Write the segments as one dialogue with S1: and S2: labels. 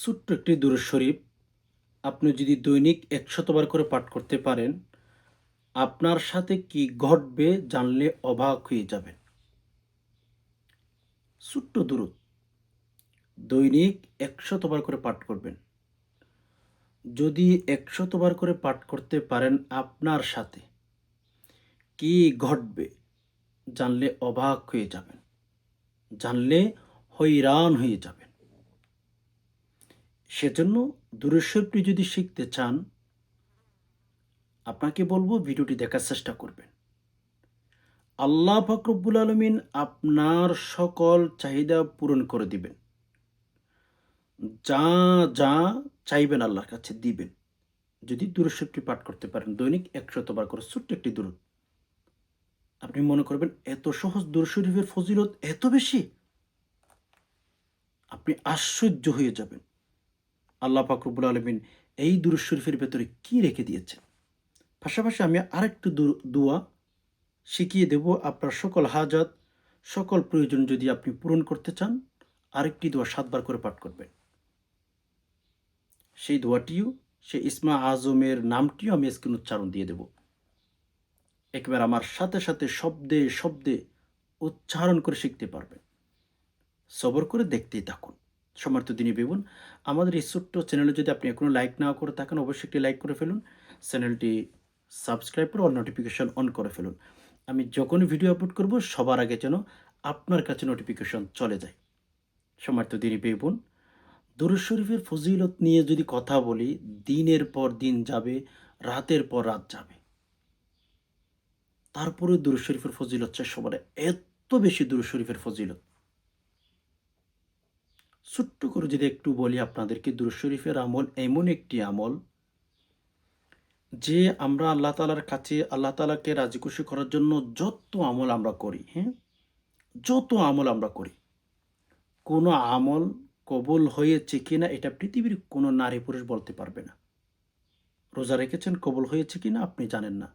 S1: ছোট্ট একটি দুরূদ শরীফ আপনি যদি দৈনিক ১০০ বার করে পাঠ করতে পারেন, আপনার সাথে কি ঘটবে জানলে অবাক হয়ে যাবেন। ছোট্ট দুরূদ দৈনিক ১০০ বার করে পাঠ করবেন। যদি ১০০ বার করে পাঠ করতে পারেন, আপনার সাথে কি ঘটবে জানলে অবাক হয়ে যাবেন। জানলে হয়রান হয়ে যাবেন। সেজন্য দুরূদ শরীফটি যদি শিখতে চান, আপনাকে বলব ভিডিওটি দেখার চেষ্টা করবেন। আল্লাহ পাক রব্বুল আলামিন আপনার সকল চাহিদা পূরণ করে দিবেন। যা, যা চাইবেন আল্লাহর কাছে দিবেন। যদি দুরূদ শরীফটি পাঠ করতে পারেন দৈনিক ১০০ বার করে ছোট্ট একটি দুরূদ। আপনি মনে করবেন এত সহজ দুরূদ শরীফের ফজিলত এত বেশি? আপনি আশ্চর্য হয়ে যাবেন। আল্লাহ পাক রব্বুল আলামিন এই দুরূদ শরীফের ভেতরে কি রেখে দিয়েছেন। পাশাপাশি আমি আরেকটু দোয়া শিখিয়ে দেব। আপনার সকল হাজাত, সকল প্রয়োজন যদি আপনি পূরণ করতে চান, আরেকটি দোয়া ৭ বার করে পাঠ করবেন। সেই দোয়াটিও, সেই ইসমা আজমের নামটিও আমি স্ক্রিনে উচ্চারণ দিয়ে দেব। একেবারে আমার সাথে, সাথে শব্দে, শব্দে উচ্চারণ করে শিখতে পারবেন। সবর করে দেখতেই থাকুন। সম্মানিত দিনী বোন, আমাদের এই ছোট্ট চ্যানেলে যদি আপনি এখনো লাইক না করে থাকেন, অবশ্যই একটি লাইক করে ফেলুন। চ্যানেলটি সাবস্ক্রাইব করে অল নোটিফিকেশন অন করে ফেলুন। আমি যখনই ভিডিও আপলোড করব সবার আগে যেন আপনার কাছে নোটিফিকেশন চলে যায়। সম্মানিত দিনী বোন, দুরূদ শরীফের ফজিলত নিয়ে যদি কথা বলি, দিনের পর দিন যাবে, রাতের পর রাত যাবে। তারপরেও দুরূদ শরীফের ফজিলত শেষ হবে না। এত বেশি দুরূদ শরীফের ফজিলত। ছোট্ট করে যদি একটু বলি আপনাদেরকে, দুরূদ শরীফের আমল এমন একটি আমল, যে আমরা আল্লাহ তাআলার কাছে আল্লাহ তাআলাকে রাজি খুশি করার জন্য যত আমল আমরা করি, হ্যাঁ? যত আমল আমরা করি, কোনো আমল কবুল হয়েছে কিনা এটা পৃথিবীর কোনো নারী পুরুষ বলতে পারবে না। রোজা রেখেছেন, কবুল হয়েছে কিনা আপনি জানেন না।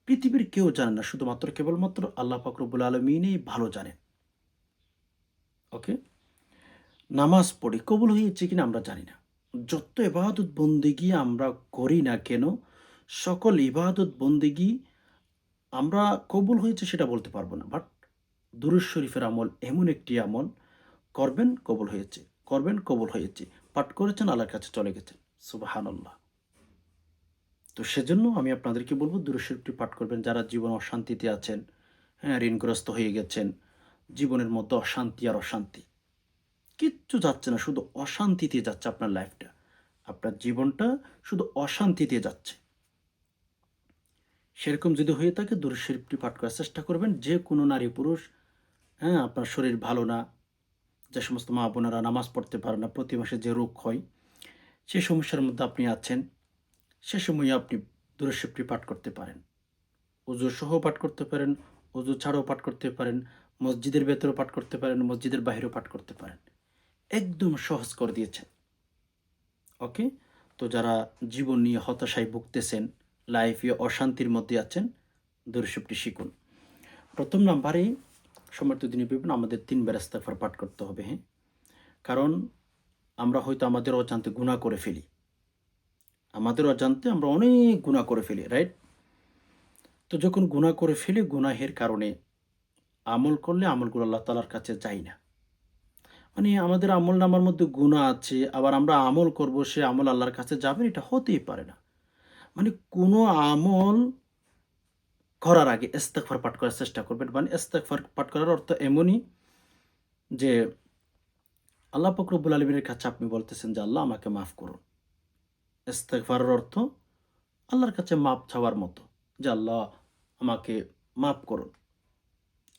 S1: পৃথিবীর কেউ জানে না। শুধুমাত্র কেবলমাত্র আল্লাহ পাক রব্বুল আলামিনই ভালো জানেন। ওকে? নামাজ পড়ি, কবুল হয়েছে কিনা আমরা জানি না। যত ইবাদত বন্দেগী আমরা করি না কেন, সকল ইবাদত বন্দেগী আমরা কবুল হয়েছে সেটা বলতে পারবো না। বাট দুরূদ শরীফের আমল এমন একটি আমল, করবেন কবুল হয়েছে, করবেন কবুল হয়েছে। পাঠ করেছেন আল্লাহর কাছে চলে গেছেন। সুবহানাল্লাহ। তো সেজন্য আমি আপনাদেরকে বলব দুরূদ শরীফটি পাঠ করবেন যারা জীবনে অশান্তিতে আছেন, হ্যাঁ, ঋণগ্রস্ত হয়ে গেছেন। জীবনের মধ্যে অশান্তি আর অশান্তি। কিচ্ছু যাচ্ছে না, শুধু অশান্তিতে যাচ্ছে আপনার লাইফটা। আপনার জীবনটা শুধু অশান্তিতে যাচ্ছে। সেরকম যদি হয়ে থাকে দুরূদ শরীফটি পাঠ করার চেষ্টা করবেন। যে কোনো নারী পুরুষ, হ্যাঁ, আপনার শরীর ভালো না, যে সমস্ত মা বোনেরা নামাজ পড়তে পারে না, প্রতি মাসে যে রোগ হয়, সে সমস্যার মধ্যে আপনি আছেন, সে সময়ে আপনি দুরূদ শরীফটি পাঠ করতে পারেন। ওযু সহ পাঠ করতে পারেন, ওযু ছাড়াও পাঠ করতে পারেন, মসজিদের ভেতরেও পাঠ করতে পারেন, মসজিদের বাহিরেও পাঠ করতে পারেন। একদম সহজ করে দিয়েছেন। ওকে? তো যারা জীবন নিয়ে হতাশায় ভুগতেছেন, লাইফে অশান্তির মধ্যে আছেন, দুরূদ শরীফটি শিখুন। ১ম নাম্বারেই সম্মানিত দিনী বোন, আমাদের ৩ বার ইস্তেগফার পাঠ করতে হবে, হ্যাঁ? কারণ আমরা হয়তো আমাদের অজান্তে গুনাহ করে ফেলি। আমাদের অজান্তে আমরা অনেক গুনাহ করে ফেলি, রাইট? তো যখন গুনাহ করে ফেলি, গুনাহের কারণে আমল করলে আমলগুলো আল্লাহ তাআলার কাছে যায় না। মানে আমাদের আমলনামার মধ্যে গুনাহ আছে, আবার আমরা আমল করব, সে আমল আল্লাহর কাছে যাবে, এটা হতেই পারে না। মানে কোনো আমল করার আগে ইস্তেগফার পাঠ করার চেষ্টা করবেন। মানে ইস্তেগফার পাঠ করার অর্থ এমনই যে আল্লাহ পাক রব্বুল আলামিনের কাছে আপনি বলতেছেন যে, "আল্লাহ আমাকে মাফ করুন।" ইস্তেগফারের অর্থ আল্লাহর কাছে মাপ চাওয়ার মতো যে, "আল্লাহ আমাকে মাফ করুন।"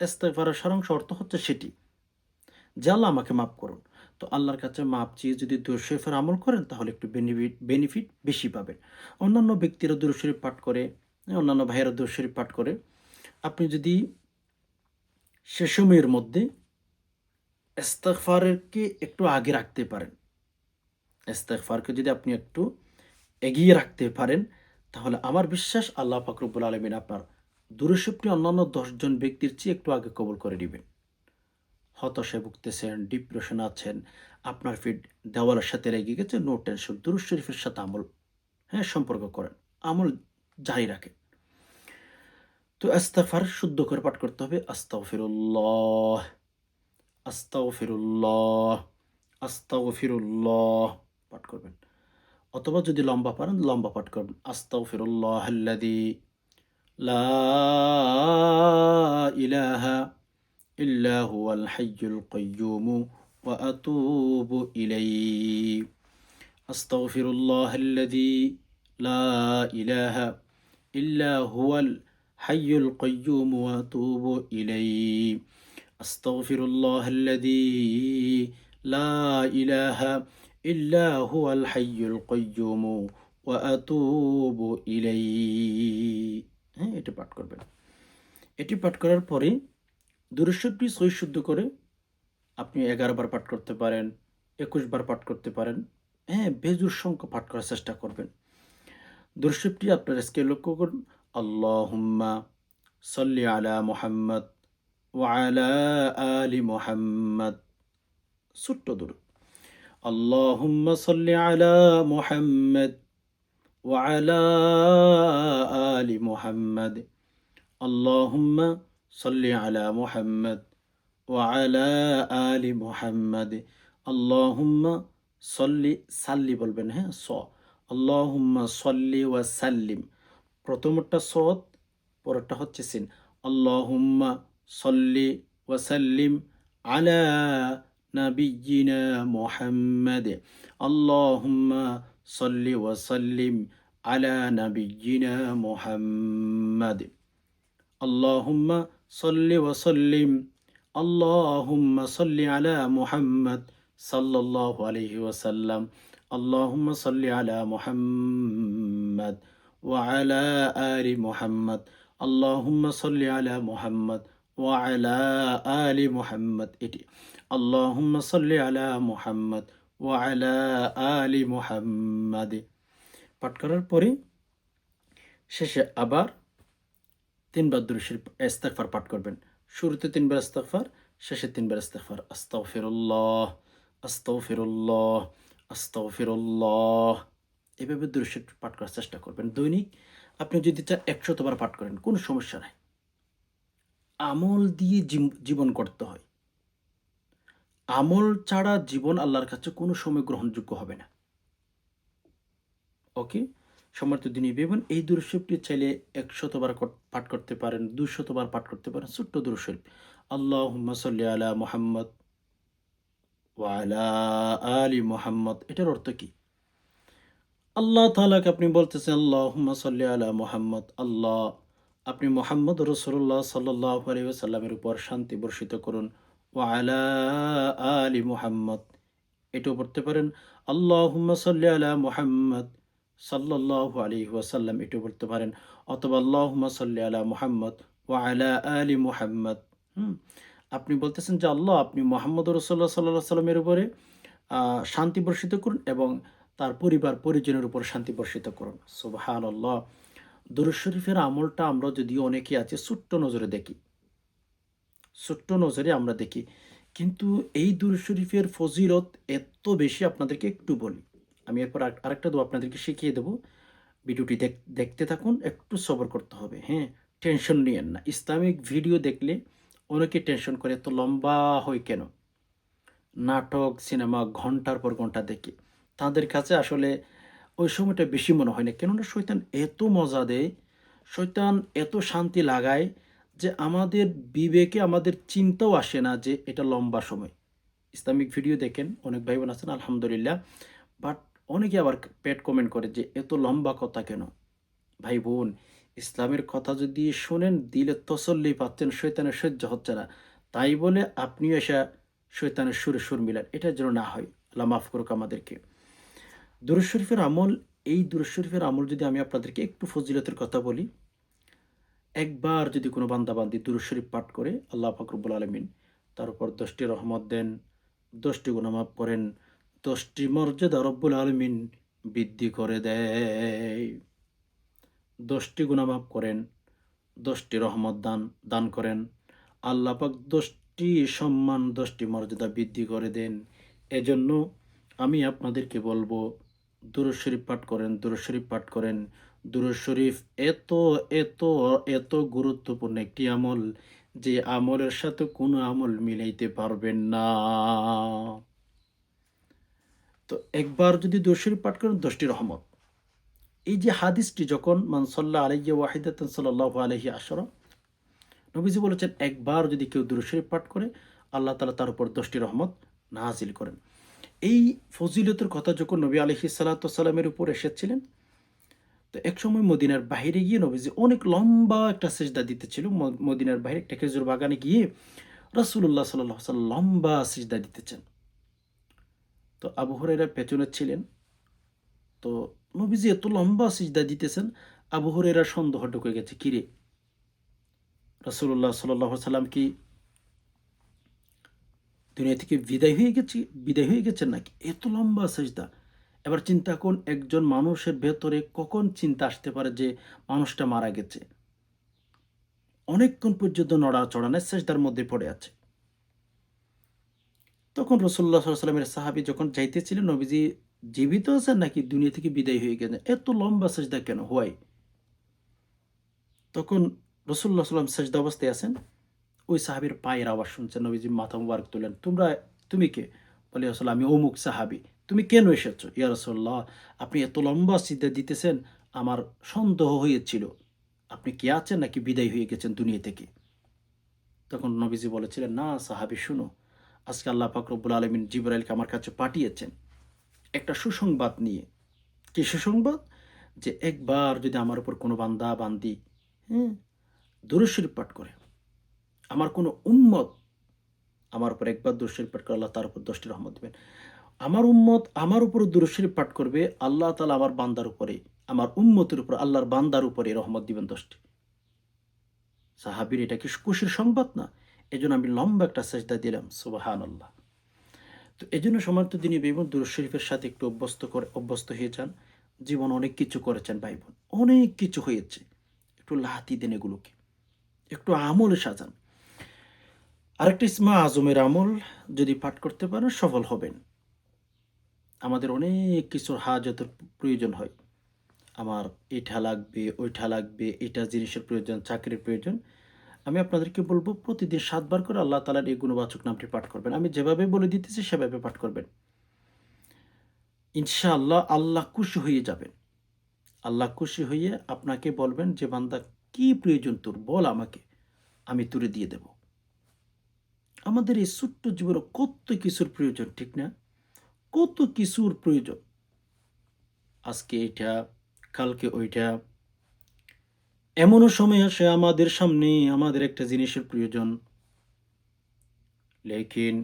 S1: ইস্তেগফারের সারাংশ অর্থ হচ্ছে সেটি যে, "আল্লাহ আমাকে মাফ করুন।" তো আল্লাহর কাছে মাপ চেয়ে যদি দুরূদ শরীফের আমল করেন তাহলে একটু বেনিফিট বেশি পাবেন। অন্যান্য ব্যক্তিরা দুরূদ শরীফ পাঠ করে, অন্যান্য ভাইয়েরা দুরূদ শরীফ পাঠ করে। আপনি যদি সে সময়ের মধ্যে ইস্তেগফারকে একটু আগে রাখতে পারেন, ইস্তেগফারকে যদি আপনি একটু এগিয়ে রাখতে পারেন, তাহলে আমার বিশ্বাস আল্লাহ পাক রব্বুল আলামিন আপনার দুরূদ শরীফটি অন্যান্য ১০ জন ব্যক্তির চেয়ে একটু আগে কবুল করে নিবেন। হতাশায় ভুগতেছেন, ডিপ্রেশনে আছেন, আপনার ফিট দেওয়ালের সাথে লেগে গেছে, নো টেনশন, দুরূদ শরীফের সাথে আমল সম্পর্ক করেন, আমল জারি রাখেন। তো ইস্তেগফার শুদ্ধ করে পাঠ করতে হবে। আস্তাগফিরুল্লাহ, আস্তাগফিরুল্লাহ, আস্তাগফিরুল্লাহ পাঠ করবেন। অথবা যদি লম্বা পারেন লম্বা পাঠ করবেন। আস্তাগফিরুল্লাহাল্লাযী লা ইলাহা ইল্লা হুয়াল হাইয়ুল কাইয়্যুম ওয়া আতুবু ইলাইহি। আস্তাগফিরুল্লাহাল্লাযী লা ইলাহা ইল্লা হুয়াল হাইয়ুল কাইয়্যুম ওয়া আতুবু ইলাইহি। আস্তাগফিরুল্লাহাল্লাযী লা ইলাহা ইল্লা হুয়াল হাইয়ুল কাইয়্যুম ওয়া আতুবু ইলাইহি। এটা পাঠ করবেন। এটি পাঠ করার পরে দুরূদ শরীফটি সহিহ শুদ্ধ করে আপনি 11 বার পাঠ করতে পারেন, 21 বার পাঠ করতে পারেন। বেজোড় সংখ্যা পাঠ করার চেষ্টা করবেন। দুরূদ শরীফটি আপনার স্কেল লক্ষ্য করুন। আল্লাহুম্মা সাল্লি আলা মুহাম্মদ ওয়া আলা আলি মুহাম্মদ। ছোট্ট দুরূদ। আল্লাহুম্মা সাল্লি আলা মুহাম্মদ ওয়া আলা আলি মুহাম্মদ। আল্লাহুম্মা সাল্লি আলা মুহাম্মদ ওয়া আলা আলি মুহাম্মদ। আল্লাহুম্মা সাল্লি বলবেন, আল্লাহুম্মা সাল্লি ওয়া সাল্লিম। প্রথমটা সদ, পরেরটা হচ্ছে সিন। আল্লাহুম্মা সাল্লি ওয়া সাল্লিম আলা নাবিয়্যিনা মুহাম্মাদ। আল্লাহুম্মা সাল্লি ওয়া সাল্লিম আলা নাবিয়্যিনা মুহাম্মাদ। আল্লাহুম্মা সাল্লি ওয়া সাল্লিম, আল্লাহুম্মা সাল্লি আলা মুহাম্মদ সাল্লাল্লাহু আলাইহি ওয়াসাল্লাম। আল্লাহুম্মা সাল্লি আলা মুহাম্মদ ওয়া আলা আলি মুহাম্মদ। আল্লাহুম্মা সাল্লি আলা মুহাম্মদ ওয়া আলা আলি মুহাম্মদ। এটি আল্লাহুম্মা সাল্লি আলা মুহাম্মদ ওয়া আলা আলি মুহাম্মদ পাঠ করার পরে শেষে আবার 3 বার দুরূদ শরীফ ইস্তেগফার পাঠ করবেন। শুরুতে 3 বার ইস্তেগফার, শেষে 3 বার ইস্তেগফার। আস্তাগফিরুল্লাহ, আস্তাগফিরুল্লাহ, আস্তাগফিরুল্লাহ। এভাবে দুরূদ শরীফ পাঠ করার চেষ্টা করবেন। দৈনিক আপনি যদি চান 100 বার পাঠ করেন, কোনো সমস্যা নাই। আমল দিয়ে জীবন করতে হয়। আমল ছাড়া জীবন আল্লাহর কাছে কোনো সময় গ্রহণযোগ্য হবে না। ওকে? সম্মানিত দিনী ভাই-বোন, এই দুরূদ শরীফটি চাইলে 100 বার পাঠ করতে পারেন, 200 বার পাঠ করতে পারেন। ছোট্ট দুরূদ শরীফ। আল্লাহুম্মা সাল্লি আলা মুহাম্মদ ওয়া আলা আলি মুহাম্মদ। এটার অর্থ কি? আল্লাহ তাআলাকে আপনি বলতেছেন, আল্লাহুম্মা সাল্লি আলা মুহাম্মদ। আল্লাহ, আপনি মুহাম্মদ রাসূলুল্লাহ সাল্লাল্লাহু আলাইহি ওয়াসাল্লামের উপর শান্তি বর্ষিত করুন। ওয়া আলা আলি মুহাম্মদ। এটাও পড়তে পারেন, আল্লাহুম্মা সাল্লি আলা মুহাম্মদ সাল্লাল্লাহু আলাইহি ওয়াসাল্লাম। এটাও পড়তে পারেন। অথবা আল্লাহুম্মা সাল্লি আলা মুহাম্মদ ওয়া আলা আলি মুহাম্মদ। আপনি বলতেছেন যে আল্লাহ, আপনি মুহাম্মদ রাসূলুল্লাহ সাল্লাল্লাহু আলাইহি ওয়াসাল্লামের উপরে শান্তি বর্ষিত করুন এবং তার পরিবার পরিজনের উপর শান্তি বর্ষিত করুন। সুবহানাল্লাহ। দুরূদ শরীফের আমলটা আমরা যদিও অনেকেই আছে ছোট্ট নজরে দেখি, ছোট্ট নজরে আমরা দেখি, কিন্তু এই দুরূদ শরীফের ফজিলত এত বেশি। আপনাদেরকে একটু বলি, আমি এরপর আরেকটা দোয়া আপনাদেরকে শিখিয়ে দেব। ভিডিওটি দেখতে থাকুন, একটু সবর করতে হবে। টেনশন নিয়েন না। ইসলামিক ভিডিও দেখলে অনেকে টেনশন করে, এত লম্বা হয় কেন? নাটক, সিনেমা ঘন্টার পর ঘন্টা দেখে তাদের কাছে আসলে ওই সময়টা বেশি মনে হয় না। কেননা শয়তান এত মজা দেয়, শয়তান এত শান্তি লাগায় যে আমাদের বিবেকে আমাদের চিন্তাও আসে না যে এটা লম্বা সময়। ইসলামিক ভিডিও দেখেন, অনেক ভাই বোন আছেন আলহামদুলিল্লাহ, বাট অনেকে আবার পেট কমেন্ট করে যে এত লম্বা কথা কেন? ভাই বোন, ইসলামের কথা যদি শোনেন, দিলে তসল্লি পাচ্ছেন, শয়তানের সহ্য হচ্ছে না, তাই বলে আপনিও এসে শয়তানের সুরে সুর মিলান, এটা যেন না হয়। আল্লাহ মাফ করুক আমাদেরকে। দুরূদ শরীফের আমল, এই দুরূদ শরীফের আমল যদি আমি আপনাদেরকে একটু ফজিলতের কথা বলি, একবার যদি কোনো বান্দা-বান্দি দুরূদ শরীফ পাঠ করে, আল্লাহ পাক রব্বুল আলামিন তার উপর 10টি রহমত দেন, 10টি গুনাহ মাফ করেন, 10টি মর্যাদা রব্বুল আলামিন বৃদ্ধি করে দেয়। 10টি গুনাহ মাফ করেন, 10টি রহমত দান করেন। আল্লাহ পাক 10টি সম্মান, 10টি মর্যাদা বৃদ্ধি করে দেন। এজন্য আমি আপনাদেরকে বলবো, দুরূদ শরীফ পাঠ করেন, দুরূদ শরীফ পাঠ করেন। দুরূদ শরীফ এত, এত, এত গুরুত্বপূর্ণ একটি আমল, যে আমলের সাথে কোনো আমল মিলাইতে পারবেন না। তো একবার যদি দুরূদ শরীফ পাঠ করেন 10টি রহমত। এই যে হাদিসটি, যখন মান সাল্লা আলাইহি ওয়াহিদাতান সাল্লাল্লাহু আলাইহি আশরা, নবীজি বলেছেন একবার যদি কেউ দুরূদ শরীফ পাঠ করে, আল্লাহ তাআলা তার উপর 10টি রহমত নাযিল করেন। এই ফজিলতের কথা যখন নবী আলাইহিস সালাতু ওয়াস সালামের উপর এসেছিলেন, তো একসময় মদিনার বাহিরে গিয়ে নবীজি অনেক লম্বা একটা সিজদা দিতেছিল। মদিনার বাইরে একটা খেজুর বাগানে গিয়ে রাসূলুল্লাহ সাল্লাল্লাহু আলাইহি ওয়াসাল্লাম লম্বা সিজদা দিতেছেন। তো আবু হুরায়রা পেছনে ছিলেন। তো নবীজি এত লম্বা সিজদা দিতেছেন, আবু হুরায়রার সন্দেহ ঢুকে গেছে, কিরে রাসূলুল্লাহ সাল্লাল্লাহু আলাইহি ওয়াসাল্লাম কি দুনিয়া থেকে বিদায় হয়ে গেছেন নাকি? এত লম্বা সিজদা। এবার চিন্তা করুন, একজন মানুষের ভেতরে কখন চিন্তা আসতে পারে যে মানুষটা মারা গেছে। অনেকক্ষণ পর্যন্ত নড়াচড়া নাই, সেজদার মধ্যে পড়ে আছে। তখন রাসূলুল্লাহ সাল্লাল্লাহু আলাইহি ওয়াসাল্লামের সাহাবী যখন যাইতেছিলেন, নবীজি জীবিত আছেন নাকি দুনিয়া থেকে বিদায় হয়ে গেছেন? এত লম্বা সেজদা কেন? হোয়াই? তখন রাসূলুল্লাহ সাল্লাল্লাহু আলাইহি ওয়াসাল্লাম সেজদা অবস্থায় আছেন। ওই সাহাবীর পায়ের আওয়াজ শুনছেন, নবীজি মাথা মুবারক তুললেন। তুমি কে? বলে, ইয়া রাসূলুল্লাহ, আমি অমুক সাহাবী। তুমি কেন এসেছো? ইয়া রাসূলুল্লাহ, আপনি এত লম্বা সিজদা দিতেছেন, আমার সন্দেহ হয়েছিল আপনি কি আছেন নাকি বিদায় হয়ে গেছেন দুনিয়া থেকে। তখন নবীজি বলেছিলেন, না সাহাবী, শুনো, আজকে আল্লাহ পাক রব্বুল আলামিন জিবরাইলকে আমার কাছে পাঠিয়েছেন একটা সুসংবাদ নিয়ে। কি সুসংবাদ? যে একবার যদি আমার উপর কোনো বান্দা বান্দি, হ্যাঁ, দুরূদ শরীফ পাঠ করে, আমার কোনো উম্মত আমার উপর একবার দুরূদ শরীফ পাঠ করে, আল্লাহ তার উপর 10টি রহমত দিবেন। আমার উম্মত আমার উপরও দুরূদ শরীফ পাঠ করবে, আল্লাহ তাআলা আমার বান্দার উপরে, আমার উম্মতের উপর, আল্লাহর বান্দার উপরে রহমত দিবেন 10টি। সাহাবীর এটা কি খুশির সংবাদ না? এজন্য আমি লম্বা একটা সেজদা দিলাম। সুবহানাল্লাহ। তো এজন্য সম্মানিত দিনী ভাই বোন, দুরূদ শরীফের সাথে একটু অভ্যস্ত হয়ে যান। জীবন অনেক কিছু করেছেন ভাই বোন, অনেক কিছু হয়েছে। একটু লাথি দেন এগুলোকে, একটু আমলে সাজান। আরেকটা ইসমা আজমের আমল যদি পাঠ করতে পারেন, সফল হবেন। আমাদের অনেক কিছুর হাজতের প্রয়োজন হয়। আমার এটা লাগবে, ওইটা লাগবে, এটা জিনিসের প্রয়োজন, চাকরির প্রয়োজন। আমি আপনাদেরকে বলব, প্রতিদিন ৭ বার করে আল্লাহ তাআলার এই গুণবাচক নামটি পাঠ করবেন। আমি যেভাবে বলে দিতেছি সেভাবে পাঠ করবেন। ইনশাআল্লাহ আল্লাহ খুশি হয়ে যাবেন। আল্লাহ খুশি হয়ে আপনাকে বলবেন যে, বান্দা কি প্রয়োজন তোর? বল আমাকে, আমি তোরে দিয়ে দেব। আমাদের এই ছোট্ট জীবনে কত কিছুর প্রয়োজন, ঠিক না? কত কিছুর প্রয়োজন। আজকে এইটা, কালকে ওইটা। এমনও সময় আসে আমাদের সামনে আমাদের একটা জিনিসের প্রয়োজন, লেকিন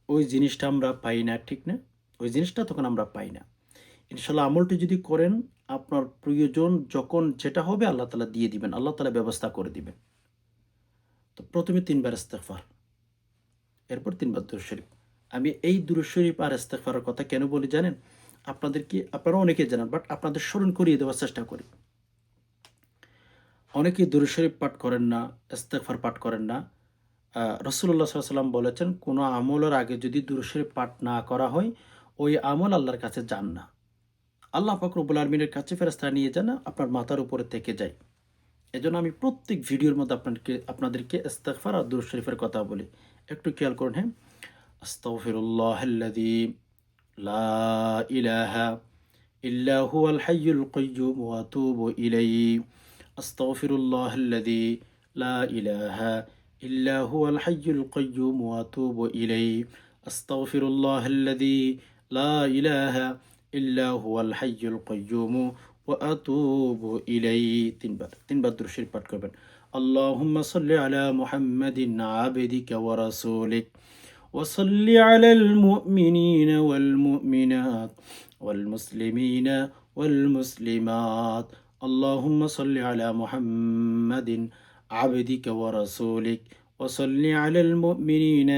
S1: ওই জিনিসটা আমরা পাই না, ঠিক না? ওই জিনিসটা তখন আমরা পাই না। ইনশাআল্লাহ আমলটি যদি করেন, আপনার প্রয়োজন যখন যেটা হবে আল্লাহ তাআলা দিয়ে দিবেন। আল্লাহ তাআলা ব্যবস্থা করে দিবেন। তো ১ম এ ৩ বার ইস্তেগফার, এরপর ৩ বার দুরূদ শরীফ। আমি এই দুরূদ শরীফ আর ইস্তেগফারের কথা কেন বলি জানেন? আপনারা অনেকেই জানেন, বাট আপনাদের স্মরণ করিয়ে দেওয়ার চেষ্টা করি। অনেকেই দুরূদ শরীফ পাঠ করেন না, ইস্তেগফার পাঠ করেন না। রাসূলুল্লাহ সাল্লাল্লাহু আলাইহি ওয়াসাল্লাম বলেছেন, কোনো আমলের আগে যদি দুরূদ শরীফ পাঠ না করা হয়, ওই আমল আল্লাহর কাছে যান না। আল্লাহ পাক রব্বুল আলামিনের কাছে ফেরেশতারা নিয়ে যান না, আপনার মাথার উপরে থেকে যায়। এজন্য আমি প্রত্যেক ভিডিওর মধ্যে আপনাদেরকে ইস্তেগফার আর দুরূদ শরীফের কথা বলি। একটু খেয়াল করুন, হ্যাঁ? আস্তাগফিরুল্লাহাল্লাযী লা ইলাহা ইল্লা হুয়াল হাইয়ুল কাইয়্যুম ওয়া আতুবু ইলাইহি। আস্তাগফিরুল্লাহাল্লাযী লা ইলাহা ইল্লা হুয়াল হাইয়ুল কাইয়্যুম ওয়া আতুবু ইলাইহি। আস্তাগফিরুল্লাহাল্লাযী লা ইলাহা ইল্লা হুয়াল হাইয়ুল কাইয়্যুম ওয়া আতুবু ইলাইহি। ৩ বার দুরূদ শরীফ পাঠ করবেন। আল্লাহুম্মা সাল্লি আলা মুহাম্মাদিন আবদিকা ওয়া রাসূলিক وصل على المؤمنين والمؤمنات والمسلمين والمسلمات. اللهم صل على محمد عبدك ورسولك وصل على المؤمنين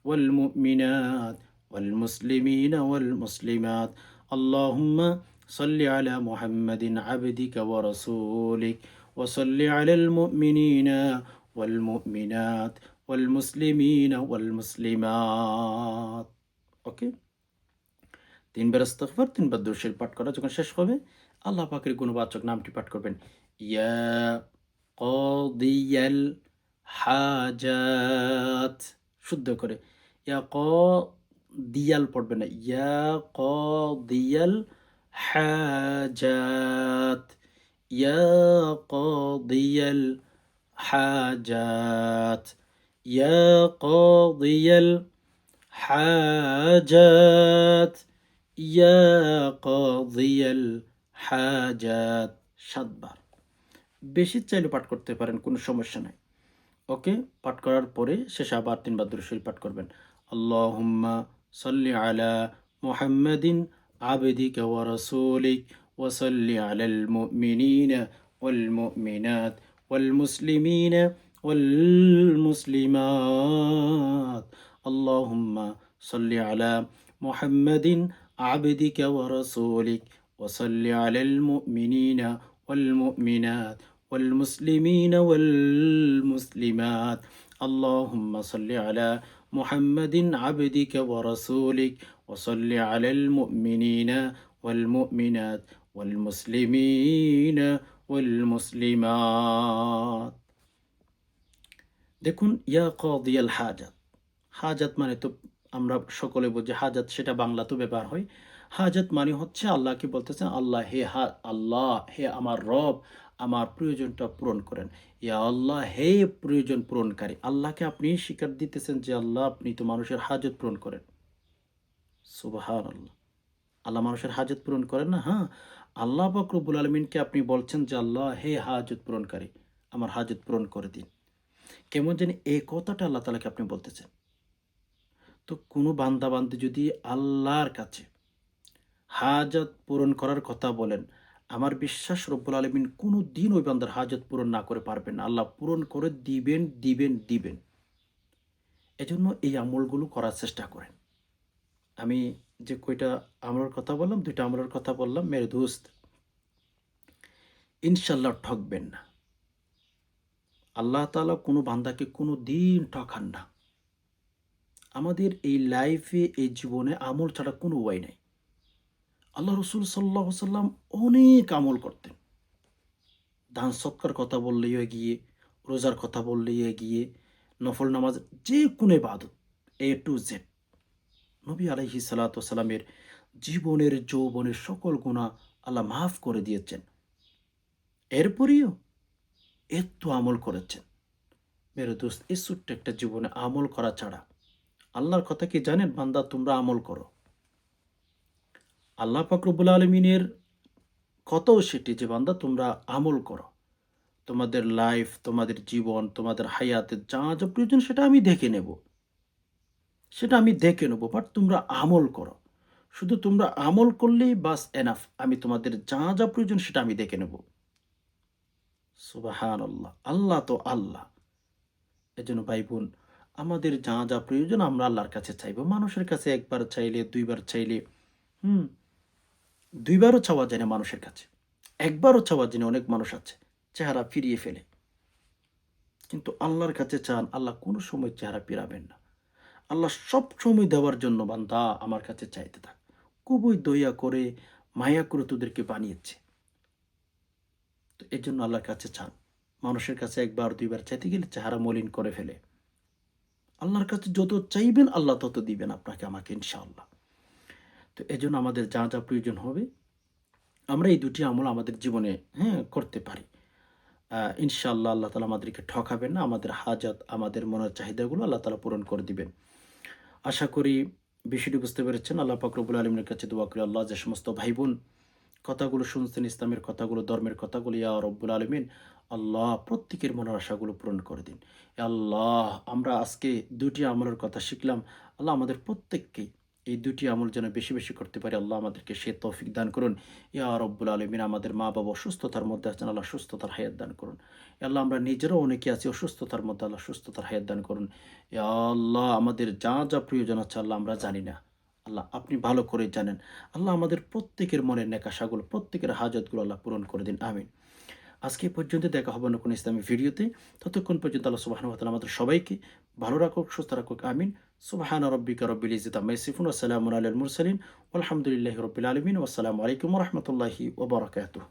S1: والمؤمنات والمسلمين والمسلمات. اللهم صل على محمد عبدك ورسولك وصل على المؤمنين والمؤمنات والمسلمين والمسلمات. ওকে, 3 বার ইস্তিগফার, 3 বার দুরূদ শরীফ পাঠ করা যখন শেষ হবে, আল্লাহ পাকের গুণবাচক নামটি পাঠ করবেন। ইয়া কাদিয়াল হাজাত, শুদ্ধ করে। ইয়া দিয়াল পড়বেন না। ইয়া কাদিয়াল হাজাত, ইয়া কাদিয়াল হাজাত, ইয়া কাদিয়াল হাজাত, ইয়া কাদিয়াল হাজাত ৭ বার। বেশি চাইলে পাঠ করতে পারেন, কোনো সমস্যা নাই। ওকে, পাঠ করার পরে শেষে আবার ৩ বার দুরূদ শরীফ পাঠ করবেন। আল্লাহুম্মা সাল্লি আলা মুহাম্মাদিন আবদিকা ওয়া রাসূলিক ওয়া সাল্লি আলাল মুমিনিনা ওয়াল মুমিনাত ওয়াল মুসলিমিনা ওয়াল মুসলিমাত। আল্লাহুম্মা সাল্লি আলা মুহাম্মাদিন আবদিকা ওয়া রাসূলিক ওয়া সাল্লি আলাল মুমিনিনা ওয়াল মুমিনাত والمسلمين والمسلمات اللهم صل على محمد عبدك ورسولك وصل على المؤمنين والمؤمنات والمسلمين والمسلمات। দেখুন, ইয়া কাদিয়াল হাজাত, হাজাত মানে তো আমরা সকলে বুঝি, হাজাত সেটা বাংলাতেও ব্যবহার হয়। হাজাত মানে হচ্ছে আল্লাহকে বলতেছেন, আল্লাহ হে আল্লাহ হে আমার রব, আমার প্রয়োজনটা পূরণ করেন। ইয়া আল্লাহ হে প্রয়োজন পূরণকারী। আল্লাহকে আপনি স্বীকার দিতেছেন যে আল্লাহ আপনি তো মানুষের হাজত পূরণ করেন। সুবহানাল্লাহ। আল্লাহ মানুষের হাজত পূরণ করেন না? হ্যাঁ, আল্লাহ পাক রব্বুল আলামিনকে আপনি বলছেন যে আল্লাহ হে হাজত পূরণকারী, আমার হাজত পূরণ করে দিন। কেমন জানি এই কথাটা আল্লাহ তাআলাকে আপনি বলতেছেন। তো কোনো বান্দা-বান্দী যদি আল্লাহর কাছে হাজত পূরণ করার কথা বলেন, আমার বিশ্বাস রব্বুল আলামিন কোনোদিন ওই বান্দার হাজত পূরণ না করে পারবেন না। আল্লাহ পূরণ করে দিবেন, দিবেন, দিবেন। এজন্য এই আমলগুলো করার চেষ্টা করেন। আমি যে কয়টা আমলের কথা বললাম, ২ টা আমলের কথা বললাম, মেরে দোস্ত, ইনশাআল্লাহ ঠকবেন না। আল্লাহ তাআলা কোনো বান্দাকে কোনোদিন ঠকান না। আমাদের এই লাইফে, এই জীবনে আমল ছাড়া কোনো উপায় নাই। আল্লাহ রাসূল সাল্লাল্লাহু আলাইহি ওয়াসাল্লাম অনেক আমল করতেন। দান সৎকার কথা বললেই এগিয়ে, রোজার কথা বললেই এগিয়ে, নফল নামাজ, যে কোনো ইবাদত A to Z। নবী আলাইহিস সালাতু ওয়াস সালামের জীবনের যৌবনের সকল গুনাহ আল্লাহ মাফ করে দিয়েছেন। এরপরেও এত আমল করেছেন। মেরে দোস্ত, এই ছোট্ট একটা জীবনে আমল করা ছাড়া, আল্লাহর কথা কি জানেন? বান্দা তোমরা আমল করো। আল্লাহ পাক রব্বুল আলামিনের কথাও সেটি যে বান্দা তোমরা আমল করো। তোমাদের লাইফ, তোমাদের জীবন, তোমাদের হায়াতের যা, যা প্রয়োজন সেটা আমি দেখে নেব। সেটা আমি দেখে নেব। বাট তোমরা আমল করো। শুধু তোমরা আমল করলেই বাস এনাফ। আমি তোমাদের যা, যা প্রয়োজন সেটা আমি দেখে নেব। সুবহানাল্লাহ। আল্লাহ তো আল্লাহ। এজন্য ভাই বোন, আমাদের যা, যা প্রয়োজন আমরা আল্লাহর কাছে চাইবো। মানুষের কাছে ১ বার চাইলে, ২ বার চাইলে, হুম, ২ বারও চাওয়া যায় না মানুষের কাছে। ১ বারও চাওয়া যায় না, অনেক মানুষ আছে চেহারা ফিরিয়ে ফেলে। কিন্তু আল্লাহর কাছে চান, আল্লাহ কোনো সময় চেহারা ফিরাবেন না। আল্লাহ সবসময় দেওয়ার জন্য বান্দা আমার কাছে চাইতে থাক। খুবই দয়া করে, মায়া করে তোদেরকে বানিয়েছে। তো এজন্য আল্লাহর কাছে চান। মানুষের কাছে ১ বার ২ বার চাইতে গেলে চেহারা মলিন করে ফেলে। আল্লাহর কাছে যত চাইবেন আল্লাহ তত দিবেন আপনাকে, আমাকে, ইনশাআল্লাহ। তো এজন্য আমাদের যা, যা প্রয়োজন হবে আমরা এই ২ টি আমল আমাদের জীবনে, হ্যাঁ, করতে পারি। ইনশাআল্লাহ আল্লাহ তাআলা আমাদেরকে ঠকাবেন না। আমাদের হাজাত, আমাদের মনের চাহিদাগুলো আল্লাহ তাআলা পূরণ করে দিবেন। আশা করি বিষয়টি বুঝতে পেরেছেন। আল্লাহ পাক রব্বুল আলামিনের কাছে দোয়া করি, আল্লাহ যে সমস্ত ভাই-বোন কথাগুলো শুনছেন, ইসলামের কথাগুলো, ধর্মের কথাগুলো, ইয়া রব্বুল আলামিন, আল্লাহ প্রত্যেকের মনের আশাগুলো পূরণ করে দিন। আল্লাহ, আমরা আজকে ২ টি আমলের কথা শিখলাম। আল্লাহ আমাদের প্রত্যেককেই এই ২ টি আমল যেন বেশি, বেশি করতে পারি। আল্লাহ আমাদেরকে সে তৌফিক দান করুন। ইয়া রব্বুল আলামিন, আমাদের মা-বাবা অসুস্থতার মধ্যে আছেন, আল্লাহ সুস্থতার হায়াত দান করুন। আল্লাহ, আমরা নিজেরাও অনেকে আছি অসুস্থতার মধ্যে, আল্লাহ সুস্থতার হায়াত দান করুন। ইয়া আল্লাহ, আমাদের যা, যা প্রয়োজন আছে আল্লাহ আমরা জানি না। আল্লাহ আপনি ভালো করে জানেন। আল্লাহ আমাদের প্রত্যেকের মনের নেক আশাগুলো, প্রত্যেকের হাজতগুলো আল্লাহ পূরণ করে দিন। আমিন। আজকে এ পর্যন্ত, দেখা হবে অন্য কোনো ইসলামী ভিডিওতে। ততক্ষণ পর্যন্ত আল্লাহ সুবহানাহু ওয়া তাআলা আমাদের সবাইকে ভালো রাখুক, সুস্থ রাখুক। আমিন। সুবহানা রাব্বিকা রাব্বিল ইজ্জাতি আম্মা ইয়াসিফুন ওয়া সালামুন আলাল মুরসালিন ওয়ালহামদুলিল্লাহি রাব্বিল আলামিন ওয়া আসসালামু আলাইকুম ওয়া রাহমাতুল্লাহি ওয়া বারাকাতুহু।